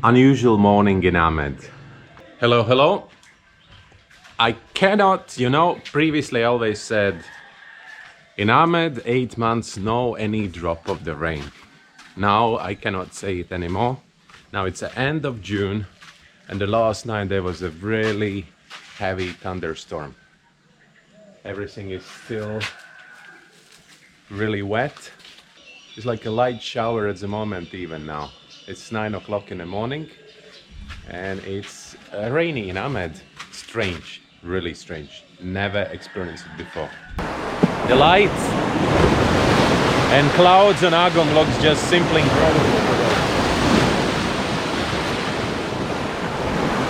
Unusual morning in Amed. Hello, hello. I cannot, previously I always said in Amed 8 months no any drop of the rain. Now I cannot say it anymore. Now it's the end of June and the last night there was a really heavy thunderstorm. Everything is still really wet. It's like a light shower at the moment even now. It's 9 o'clock in the morning and it's rainy in Amed. Strange, really strange. Never experienced it before. The lights and clouds on Agong looks just simply incredible.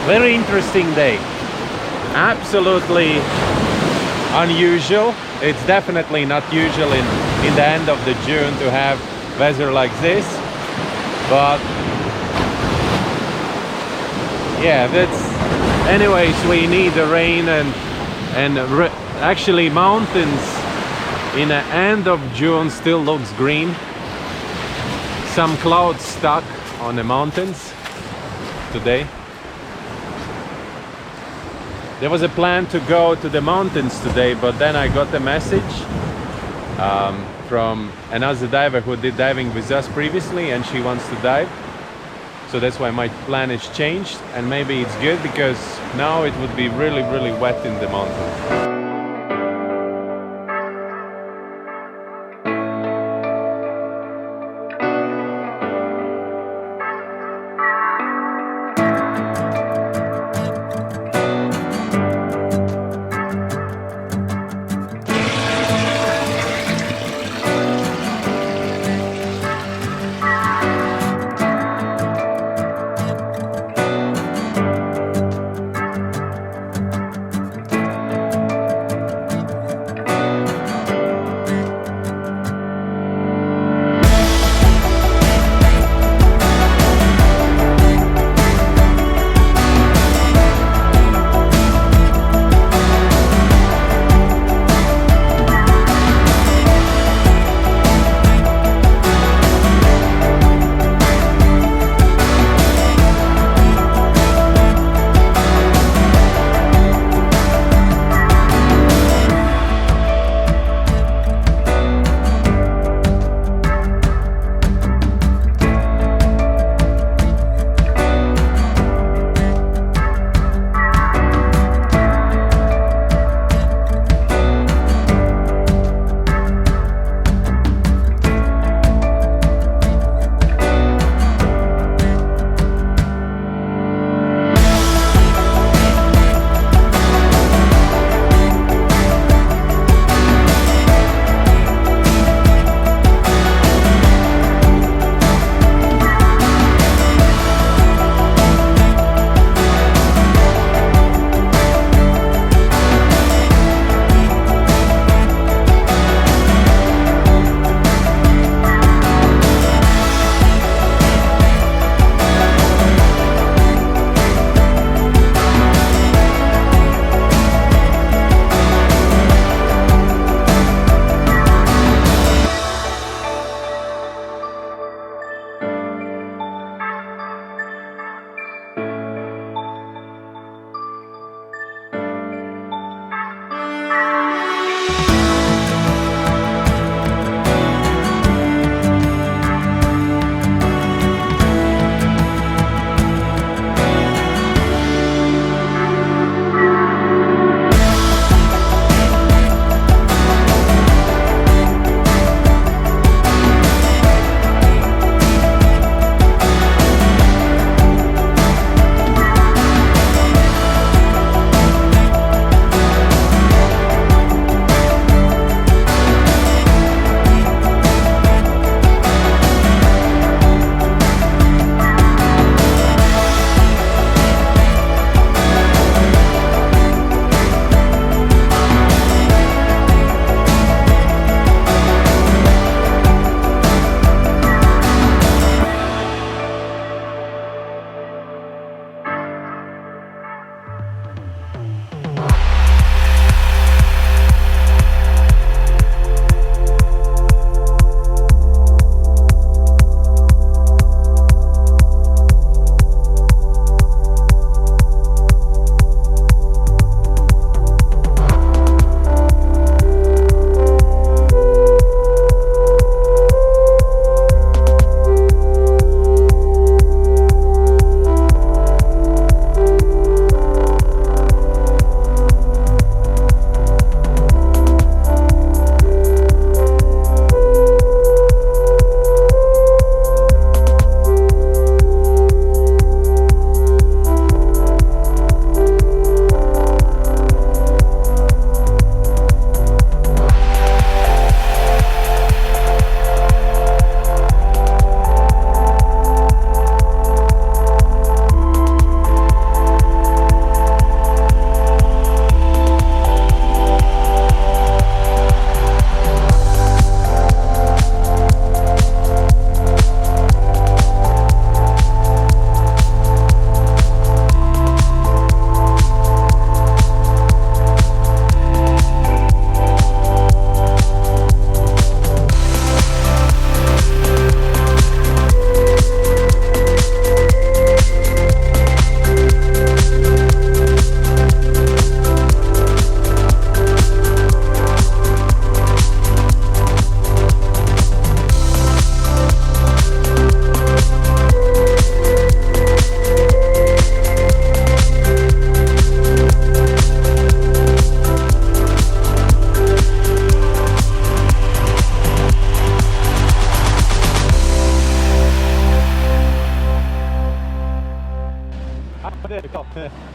Very interesting day. Absolutely unusual. It's definitely not usual in the end of the June to have weather like this, but yeah, anyways, we need the rain and actually mountains in the end of June still looks green. Some clouds stuck on the mountains today. There was a plan to go to the mountains today, but then I got a message from another diver who did diving with us previously and she wants to dive. So that's why my plan is changed, and maybe it's good because now it would be really, really wet in the mountains.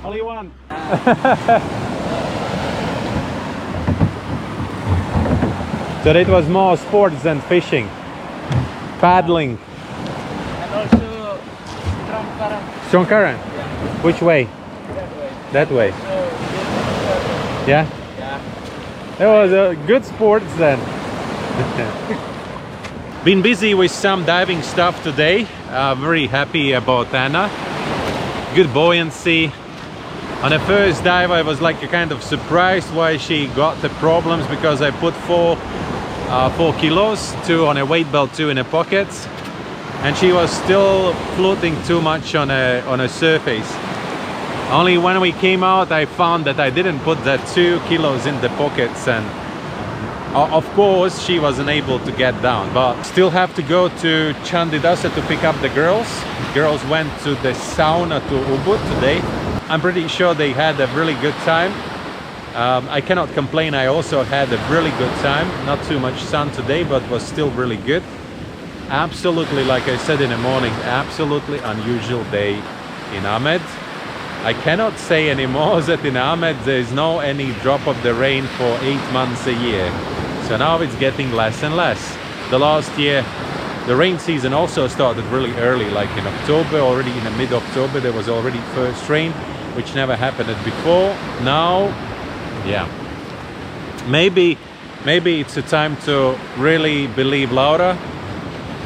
Only one. So it was more sports than fishing. Paddling. And also strong current. Strong current? Yeah. Which way? That way. That way. So, Yeah? yeah. It was a good sports then. Been busy with some diving stuff today. Very happy about Anna. Good buoyancy. On the first dive I was like kind of surprised why she got the problems, because I put 4 kilos, 2 on a weight belt, 2 in the pockets, and she was still floating too much on a surface. Only when we came out I found that I didn't put that 2 kilos in the pockets, and of course she wasn't able to get down. But still have to go to Chandidasa to pick up the girls. Girls went to the sauna to Ubud today. I'm pretty sure they had a really good time. I cannot complain, I also had a really good time. Not too much sun today, but was still really good. Absolutely, like I said in the morning, absolutely unusual day in Amed. I cannot say anymore that in Amed there is no any drop of the rain for 8 months a year. So now it's getting less and less. The last year the rain season also started really early, like in October. Already in the mid-October there was already first rain, which never happened before. Now, yeah, maybe it's a time to really believe Laura,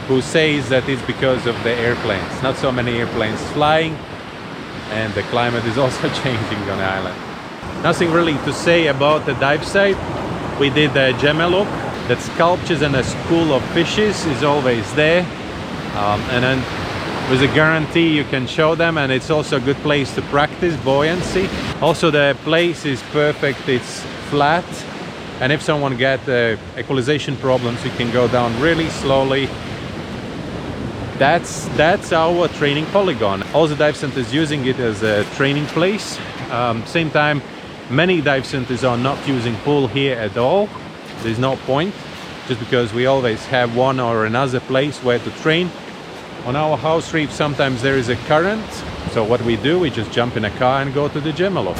who says that it's because of the airplanes. Not so many airplanes flying, and the climate is also changing on the island. Nothing really to say about the dive site. We did a Jemeluk. That sculptures and a school of fishes is always there, and then with a guarantee you can show them, and it's also a good place to practice buoyancy. Also the place is perfect, it's flat, and if someone get equalization problems you can go down really slowly. That's our training polygon. All the dive centers using it as a training place. Same time, many dive centers are not using pool here at all. There's no point, just because we always have one or another place where to train. On our house reef sometimes there is a current, so what we do, we just jump in a car and go to the Jemeluk.